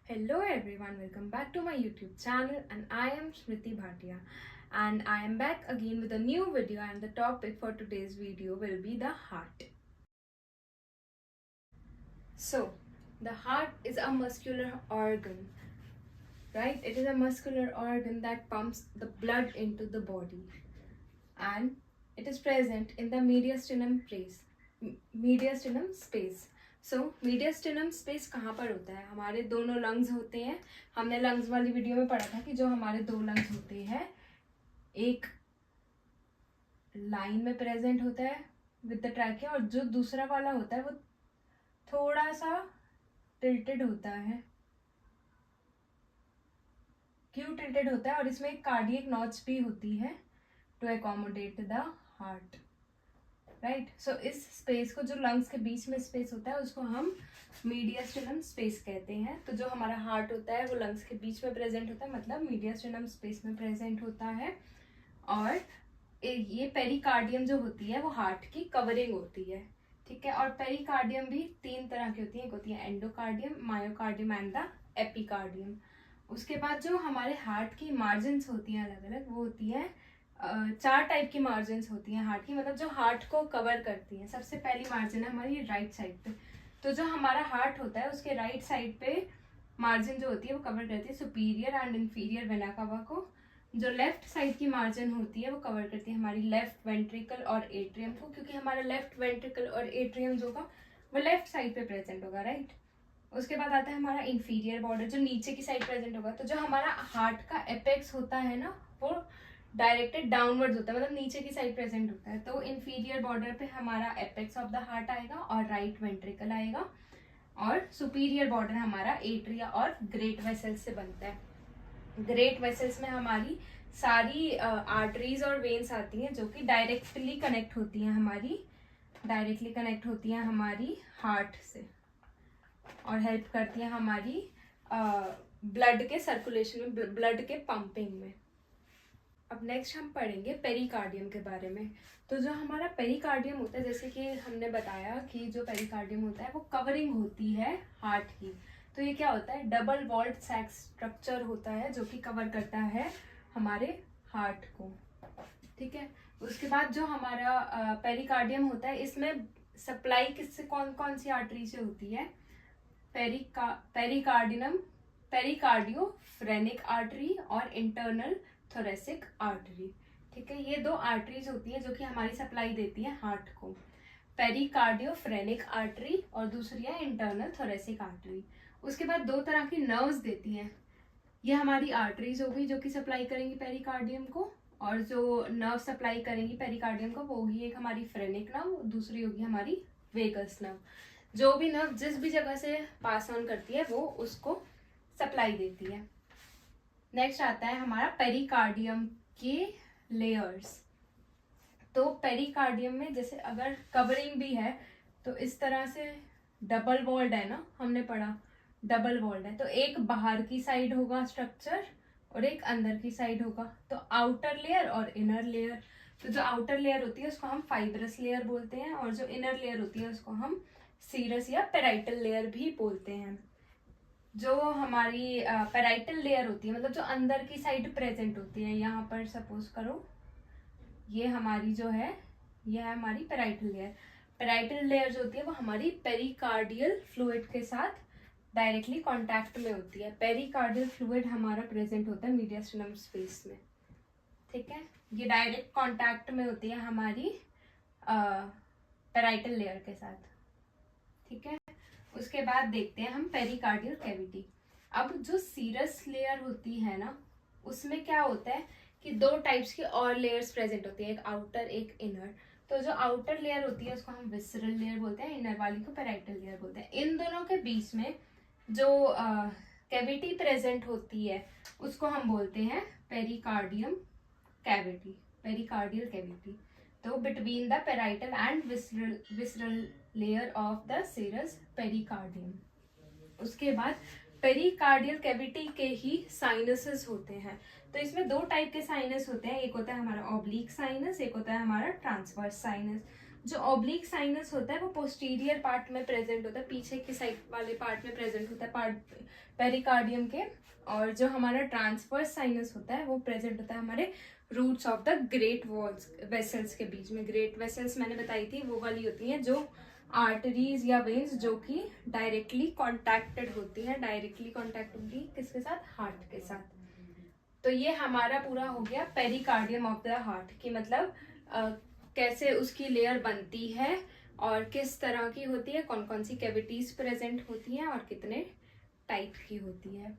Hello everyone, welcome back to my YouTube channel and I am Smriti Bhatia and I am back again with a new video and the topic for today's video will be the heart. So, the heart is a muscular organ, right? It is a muscular organ that pumps the blood into the body and it is present in the mediastinum space. So मीडियस्टिनम space कहाँ पर होता है? हमारे दोनों lungs होते हैं. हमने lungs वाली वीडियो में पढ़ा था कि जो हमारे दो लंग्स होते हैं, एक लाइन में प्रेजेंट होता है विद द ट्रैकिया और जो दूसरा वाला होता है वो थोड़ा सा टिल्टेड होता है. क्यों टिल्टेड होता है? और इसमें एक कार्डियक नॉच भी होती है to accommodate the heart, right. So इस स्पेस को, जो लंग्स के बीच में स्पेस होता है, उसको हम मीडियस्टिनम स्पेस कहते हैं. तो जो हमारा हार्ट होता है वो लंग्स के बीच में प्रेजेंट होता है, मतलब मीडियस्टिनम स्पेस में प्रेजेंट होता है. और ये पेरिकार्डियम जो होती है वो हार्ट की कवरिंग होती है, ठीक है. और पेरिकार्डियम भी तीन तरह की होती है. एक होती है endocardium, myocardium and the epicardium. उसके बाद जो हमारे हार्ट की मार्जिन्स होती हैं अलग अलग, वो होती है चार टाइप की मार्जिन्स होती हैं हार्ट की, मतलब जो हार्ट को कवर करती हैं. सबसे पहली मार्जिन है हमारी राइट साइड पे. तो जो हमारा हार्ट होता है उसके राइट साइड पे मार्जिन जो होती है वो कवर करती है superior and inferior vena cava को. जो लेफ्ट साइड की मार्जिन होती है वो कवर करती है हमारी लेफ्ट वेंट्रिकल और एट्रियम को, क्योंकि हमारा लेफ्ट वेंट्रिकल और एट्रियम जो होगा वो लेफ्ट साइड पे प्रेजेंट होगा, राइट. उसके बाद आता है हमारा इंफीरियर बॉर्डर जो नीचे की साइड प्रेजेंट होगा. तो जो हमारा हार्ट का एपेक्स होता है ना, वो डायरेक्टेड डाउनवर्ड्स होता है, मतलब नीचे की साइड प्रेजेंट होता है. तो इंफीरियर बॉर्डर पे हमारा एपेक्स ऑफ द हार्ट आएगा और राइट वेंट्रिकल आएगा. और सुपीरियर बॉर्डर हमारा एट्रिया और ग्रेट वेसल्स से बनता है. ग्रेट वेसल्स में हमारी सारी आर्टरीज और वेन्स आती हैं जो कि डायरेक्टली कनेक्ट होती हैं हमारी हार्ट से और हेल्प करती हैं हमारी ब्लड के सर्कुलेशन में, ब्लड के पंपिंग में. अब नेक्स्ट हम पढ़ेंगे पेरिकार्डियम के बारे में. तो जो हमारा पेरिकार्डियम होता है, जैसे कि हमने बताया कि जो पेरिकार्डियम होता है वो कवरिंग होती है हार्ट की. तो ये क्या होता है? डबल वॉल्ड सैक स्ट्रक्चर होता है जो कि कवर करता है हमारे हार्ट को, ठीक है. उसके बाद जो हमारा पेरिकार्डियम होता है, इसमें सप्लाई किससे, कौन कौन सी आर्टरी से होती है? पेरिकार्डियोफ्रेनिक आर्टरी और इंटरनल थोरेसिक आर्टरी, ठीक है. ये दो आर्टरीज होती है जो कि हमारी सप्लाई देती है हार्ट को. पेरिकार्डियोफ्रेनिक आर्टरी और दूसरी है इंटरनल थोरेसिक आर्टरी. उसके बाद दो तरह की नर्व्स देती हैं. ये हमारी आर्टरीज हो गई जो कि सप्लाई करेंगी पेरिकार्डियम को, और जो नर्व सप्लाई करेंगी पेरिकार्डियम को वो होगी एक हमारी फ्रेनिक नर्व, दूसरी होगी हमारी वेगस नर्व. जो भी नर्व जिस भी जगह से पास ऑन करती है वो उसको सप्लाई देती है. नेक्स्ट आता है हमारा पेरिकार्डियम के लेयर्स. तो पेरिकार्डियम में जैसे अगर कवरिंग भी है तो इस तरह से डबल वॉल्ड है ना, हमने पढ़ा डबल वॉल्ड है. तो एक बाहर की साइड होगा स्ट्रक्चर और एक अंदर की साइड होगा. तो आउटर लेयर और इनर लेयर. तो जो आउटर लेयर होती है उसको हम फाइब्रस लेयर बोलते हैं और जो इनर लेयर होती है उसको हम सीरस या पेराइटल लेयर भी बोलते हैं. जो हमारी पेराइटल लेयर होती है, मतलब जो अंदर की साइड प्रेजेंट होती है, यहाँ पर सपोज करो ये हमारी जो है, ये है हमारी पेराइटल लेयर. पेराइटल लेयर जो होती है वो हमारी पेरिकार्डियल फ्लूइड के साथ डायरेक्टली कांटेक्ट में होती है. पेरिकार्डियल फ्लूइड हमारा प्रेजेंट होता है मीडियस्टिनम स्पेस में, ठीक है. ये डायरेक्ट कांटेक्ट में होती है हमारी पेराइटल लेयर के साथ, ठीक है. उसके बाद देखते हैं हम पेरिकार्डियल कैविटी. अब जो सीरस लेयर होती है ना, उसमें क्या होता है कि दो टाइप्स की और लेयर्स प्रेजेंट होती है, एक आउटर एक इनर. तो जो आउटर लेयर होती है उसको हम विसरल लेयर बोलते हैं, इनर वाली को पेराइटल लेयर बोलते हैं. इन दोनों के बीच में जो कैविटी प्रेजेंट होती है उसको हम बोलते हैं पेरिकार्डियम कैविटी, पेरिकार्डियल कैविटी. तो between the parietal and visceral layer of the serous pericardium. उसके बाद पेरिकार्डियल कैविटी के ही साइनसेस होते हैं. तो इसमें दो टाइप के साइनस होते हैं, एक होता है हमारा ऑब्लिक साइनस, एक होता है हमारा ट्रांसवर्स साइनस. जो ऑब्लिक साइनस होता है वो पोस्टीरियर पार्ट में प्रेजेंट होता है, पीछे के साइड वाले पार्ट में प्रेजेंट होता है, पार्ट पेरिकार्डियम के। और जो हमारा ट्रांसवर्स साइनस होता है वो प्रेजेंट होता है हमारे roots of the great walls vessels के बीच में। ग्रेट वेसल्स मैंने बताई थी वो वाली होती हैं जो आर्टरीज या वेन्स जो कि डायरेक्टली कॉन्टैक्टेड होती है, डायरेक्टली कॉन्टैक्ट होगी किसके साथ, हार्ट के साथ। तो ये हमारा पूरा हो गया पेरिकार्डियम ऑफ द हार्ट की, मतलब कैसे उसकी लेयर बनती है और किस तरह की होती है, कौन कौन सी कैविटीज प्रेजेंट होती हैं और कितने टाइप की होती है।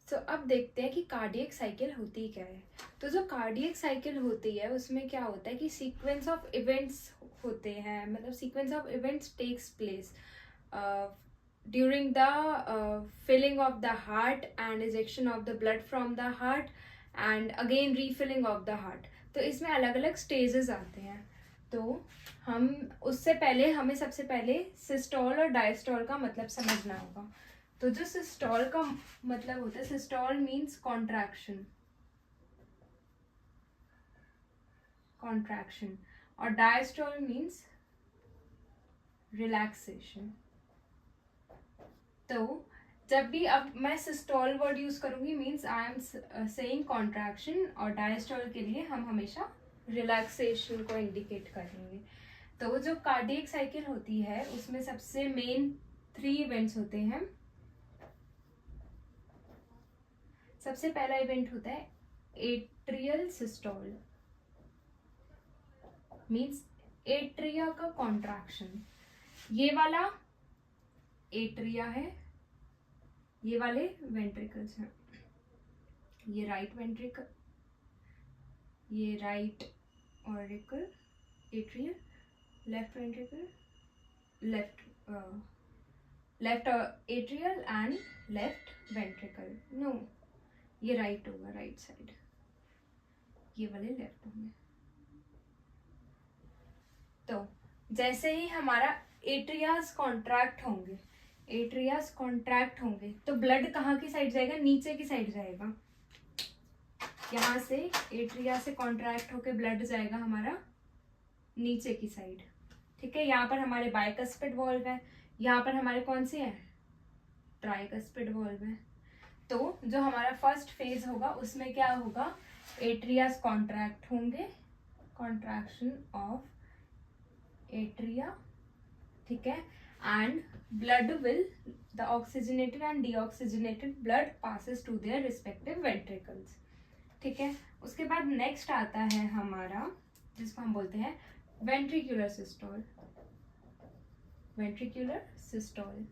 तो अब देखते हैं कि कार्डियक साइकिल होती क्या है। तो जो कार्डियक साइकिल होती है उसमें क्या होता है कि सीक्वेंस ऑफ इवेंट्स होते हैं, मतलब sequence of events takes place during the filling of the heart and ejection of the blood from the heart and again refilling of the heart. तो इसमें अलग अलग स्टेजेस आते हैं। तो हम उससे पहले हमें सबसे पहले सिस्टोल और डायस्टोल का मतलब समझना होगा। तो जो सिस्टोल का मतलब होता है, सिस्टोल मीन्स कॉन्ट्रैक्शन, कॉन्ट्रैक्शन, और डायस्टोल मीन्स रिलैक्सेशन। तो जब भी अब मैं सिस्टोल वर्ड यूज करूंगी means I am saying contraction, और डायस्टोल के लिए हम हमेशा रिलैक्सेशन को इंडिकेट करेंगे। तो जो कार्डियक साइकिल होती है उसमें सबसे मेन 3 इवेंट्स होते हैं। सबसे पहला इवेंट होता है एट्रियल सिस्टोल, मीन्स एट्रिया का कॉन्ट्रैक्शन। ये वाला एट्रिया है, ये वाले वेंट्रिकल्स हैं, ये राइट वेंट्रिकल, ये right auricle atrial, left ventricle, left atrial and left ventricle. No, ये राइट होगा, राइट साइड, ये वाले लेफ्ट होंगे। तो जैसे ही हमारा एट्रियास कॉन्ट्रैक्ट होंगे, एट्रियास कॉन्ट्रैक्ट होंगे तो ब्लड कहाँ की साइड जाएगा, नीचे की साइड जाएगा। यहाँ से एट्रिया से कॉन्ट्रैक्ट होके ब्लड जाएगा हमारा नीचे की साइड, ठीक है। यहाँ पर हमारे बाइकस्पिड वॉल्व है, यहाँ पर हमारे कौन से हैं, ट्राइकस्पिड वॉल्व है। तो जो हमारा फर्स्ट फेज होगा उसमें क्या होगा, एट्रियास कॉन्ट्रैक्ट होंगे, कॉन्ट्रैक्शन ऑफ एट्रिया, ठीक है, and blood will, the oxygenated and deoxygenated blood passes to their respective ventricles, ठीक है। उसके बाद नेक्स्ट आता है हमारा जिसको हम बोलते हैं ventricular systole. Ventricular systole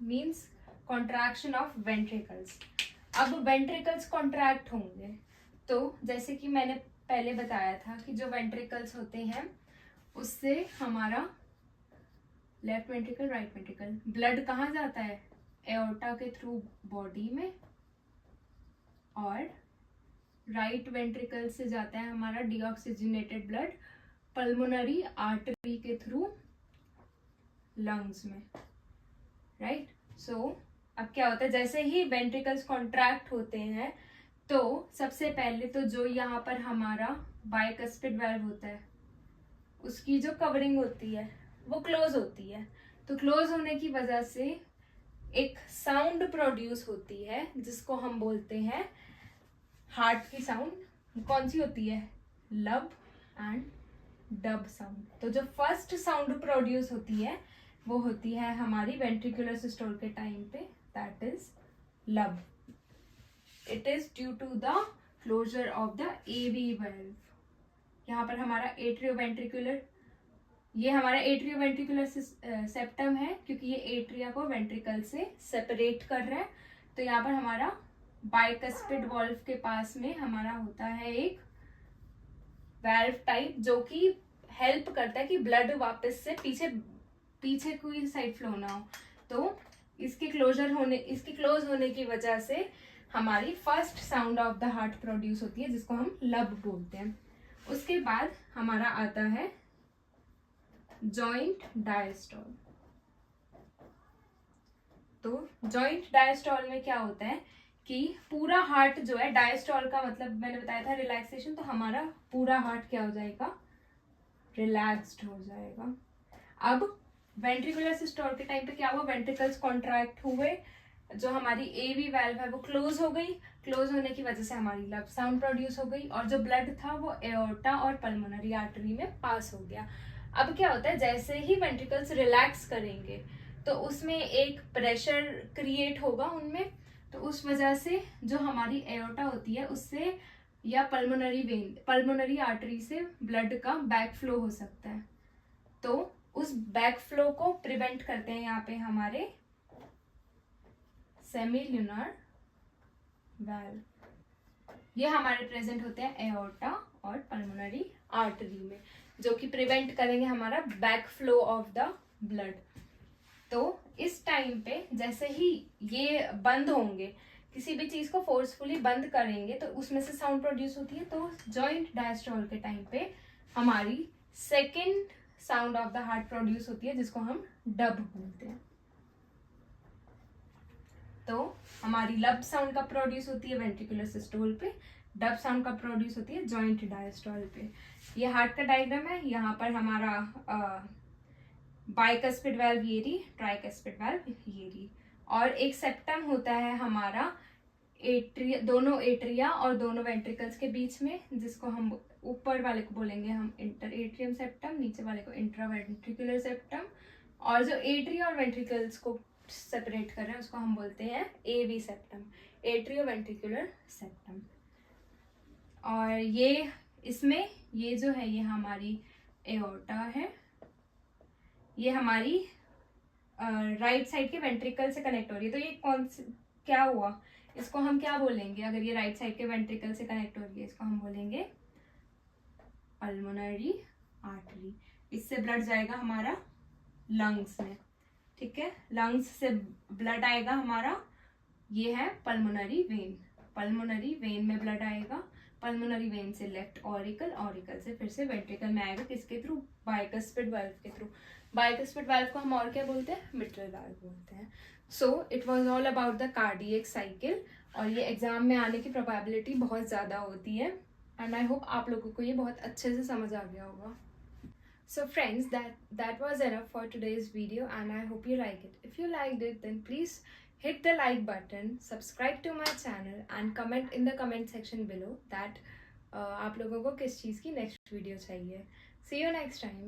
means contraction of ventricles. अब वेंट्रिकल्स कॉन्ट्रैक्ट होंगे तो जैसे कि मैंने पहले बताया था कि जो वेंट्रिकल्स होते हैं उससे हमारा left ventricle, right ventricle, blood कहाँ जाता है, एओर्टा के थ्रू बॉडी में, और राइट वेंट्रिकल से जाता है हमारा डीऑक्सीजनेटेड ब्लड पल्मोनरी आर्टरी के थ्रू लंग्स में, राइट। सो अब क्या होता है, जैसे ही वेंट्रिकल्स कॉन्ट्रैक्ट होते हैं तो सबसे पहले तो जो यहाँ पर हमारा बाइकस्पिड वाल्व होता है उसकी जो कवरिंग होती है वो क्लोज होती है। तो क्लोज होने की वजह से एक साउंड प्रोड्यूस होती है जिसको हम बोलते हैं हार्ट की साउंड। कौन सी होती है, लब एंड डब साउंड। तो जो फर्स्ट साउंड प्रोड्यूस होती है वो होती है हमारी वेंट्रिकुलर सिस्टोल के टाइम पे, that is lub. It is due to the closure of the AV valve. यहाँ पर हमारा एट्रियोवेंट्रिकुलर, ये हमारा एट्रियोवेंट्रिकुलर सेप्टम है क्योंकि ये एट्रिया को वेंट्रिकल से सेपरेट कर रहा है। तो यहाँ पर हमारा बाइकस्पिड वॉल्व के पास में हमारा होता है एक वाल्व टाइप जो कि हेल्प करता है कि ब्लड वापस से पीछे कोई साइड फ्लो ना हो। तो इसके क्लोज होने की वजह से हमारी first sound of the heart produce होती है जिसको हम लब बोलते हैं। उसके बाद हमारा आता है जॉइंट डायस्टोल। तो जॉइंट डायस्टोल में क्या होता है कि पूरा हार्ट जो है, डायस्टोल का मतलब मैंने बताया था रिलैक्सेशन, तो हमारा पूरा हार्ट क्या हो जाएगा, रिलैक्स्ड हो जाएगा। अब वेंट्रिकुलर सिस्टोल के टाइम पे क्या हुआ, वेंट्रिकल्स कॉन्ट्रैक्ट हुए, जो हमारी एवी वाल्व है वो क्लोज हो गई, क्लोज होने की वजह से हमारी लब साउंड प्रोड्यूस हो गई, और जो ब्लड था वो एओर्टा और पल्मोनरी आर्टरी में पास हो गया। अब क्या होता है, जैसे ही वेंट्रिकल्स रिलैक्स करेंगे तो उसमें एक प्रेशर क्रिएट होगा उनमें, तो उस वजह से जो हमारी एओर्टा होती है उससे या पल्मोनरी आर्टरी से ब्लड का बैक फ्लो हो सकता है। तो उस बैक फ्लो को प्रिवेंट करते हैं यहाँ पे हमारे सेमील्यूनर वाल्व, ये हमारे प्रेजेंट होते हैं एओर्टा और पल्मोनरी आर्टरी में, जो कि प्रिवेंट करेंगे हमारा back flow of the blood. तो इस टाइम पे जैसे ही ये बंद होंगे, किसी भी चीज को फोर्सफुली बंद करेंगे तो उसमें से साउंड प्रोड्यूस होती है, तो जॉइंट डायस्टोल के टाइम पे हमारी second sound of the heart produce होती है, जिसको हम डब बोलते हैं। तो हमारी लब साउंड का प्रोड्यूस होती है वेंट्रिकुलर सिस्टोल पे, डब साउंड का प्रोड्यूस होती है जॉइंट डायस्टोल पे। ये हार्ट का डायग्राम है, यहाँ पर हमारा बाइकस्पिड वाल्व ये रही, ट्राइकस्पिड वाल्व ये रही, और एक सेप्टम होता है हमारा दोनों एट्रिया और दोनों वेंट्रिकल्स के बीच में, जिसको हम ऊपर वाले को बोलेंगे हम इंटर एट्रियम सेप्टम, नीचे वाले को इंट्रा वेंट्रिकुलर सेप्टम, और जो एट्रिया और वेंट्रिकल्स को सेपरेट कर रहे हैं उसको हम बोलते हैं एवी सेप्टम, एट्रियो वेंट्रिकुलर सेप्टम। और ये इसमें ये जो है ये हमारी एओर्टा है, ये हमारी राइट साइड के वेंट्रिकल से कनेक्ट हो रही है। तो ये क्या हुआ, इसको हम क्या बोलेंगे, अगर ये राइट साइड के वेंट्रिकल से कनेक्ट हो रही है इसको हम बोलेंगे पल्मोनरी आर्टरी। इससे ब्लड जाएगा हमारा लंग्स में, ठीक है, लंग्स से ब्लड आएगा हमारा, ये है पल्मोनरी वेन, पल्मोनरी वेन में ब्लड आएगा, पल्मोनरी वेन से लेफ्ट ऑरिकल, ऑरिकल से फिर से वेंट्रिकल में आएगा, किसके थ्रू, बाइकस्पिड वाल्व के थ्रू। बाइकस्पिड वाल्व को हम और क्या बोलते हैं, मिट्रल वाल्व बोलते हैं। So it was all about the cardiac cycle, और ये एग्जाम में आने की प्रोबेबिलिटी बहुत ज़्यादा होती है, एंड आई होप आप लोगों को ये बहुत अच्छे से समझ आ गया होगा। So friends, that was enough for today's video, and I hope you like it. If you liked it, then please hit the like button, subscribe to my channel, and comment in the comment section below that आप लोगों को किस चीज़ की next video चाहिए. See you next time.